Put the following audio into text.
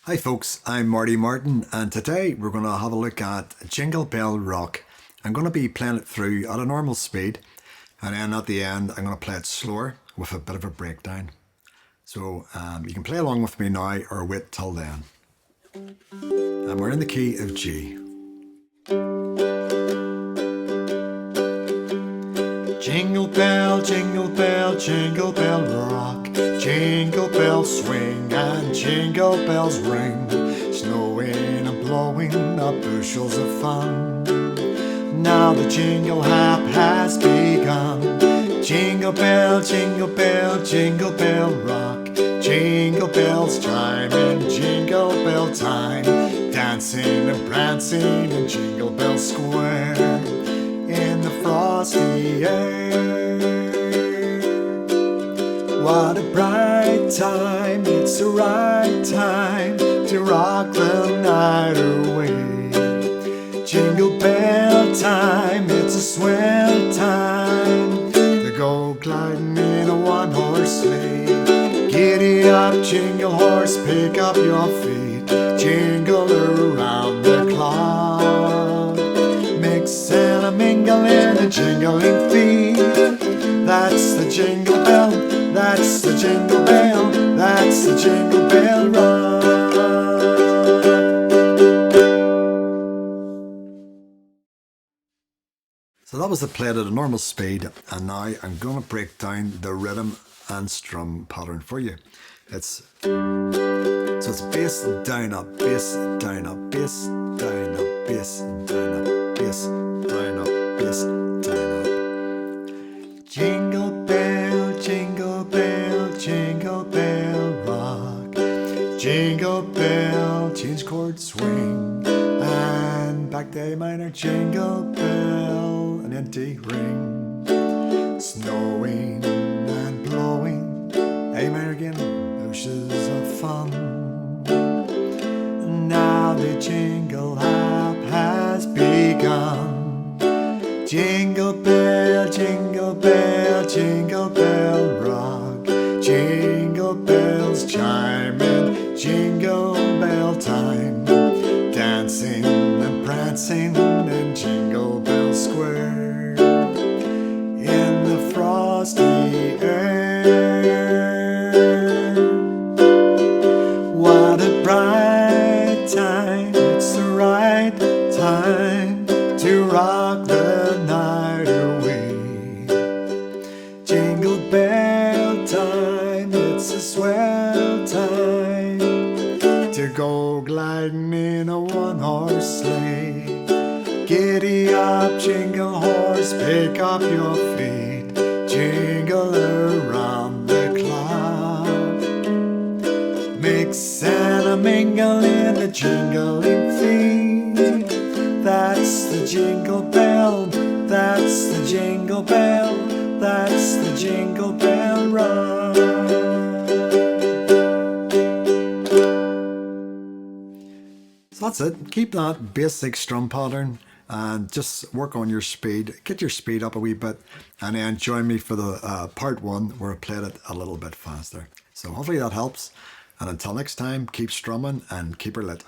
Hi folks, I'm Marty Martin and today we're going to have a look at Jingle Bell Rock. I'm going to be playing it through at a normal speed and then at the end I'm going to play it slower with a bit of a breakdown. So you can play along with me now or wait till then. And we're in the key of G. Jingle bell, jingle bell, jingle bell rock. Jingle bells swing and jingle bells ring. Snowing and blowing up bushels of fun. Now the jingle hop has begun. Jingle bell, jingle bell, jingle bell rock. Jingle bells chime in jingle bell time. Dancing and prancing in Jingle Bell Square. In the frosty air. What a bright time, it's the right time to rock the night away. Jingle bell time, it's a swell time to go gliding in a one-horse sleigh. Giddy up, jingle horse, pick up your feet, jingle around the clock. Mix and a mingle in a jingling feet. That's the jingle bell, that's the jingle bell, that's the Jingle Bell Rock. So that was the play at a normal speed, and now I'm going to break down the rhythm and strum pattern for you. It's bass down up, bass down up, bass down up, bass down up, bass down up, bass down up. Jingle bell, jingle bell, jingle bell rock. Jingle bell, change chord swing, and back to A minor. Jingle bell, an empty ring. Snowing and blowing, A minor again, oceans of fun. Now the jingle hop has begun. Jingle bell, jingle bell, jingle bell rock. Jingle bells chime in jingle bell time. Dancing and prancing in Jingle Bell Square. In the frosty air. What a bright time, it's the right time to rock the night away. Jingle bell time, it's a swell time to go gliding in a one-horse sleigh. Giddy up, jingle horse, pick up your feet, jingle around the clock. Mix and a mingle in a jingling feet. That's the jingle bell, that's the jingle bell, that's the Jingle Bell Rock. So that's it. Keep that basic strum pattern and just work on your speed. Get your speed up a wee bit and then join me for the part one where I played it a little bit faster. So hopefully that helps. And until next time, keep strumming and keep her lit.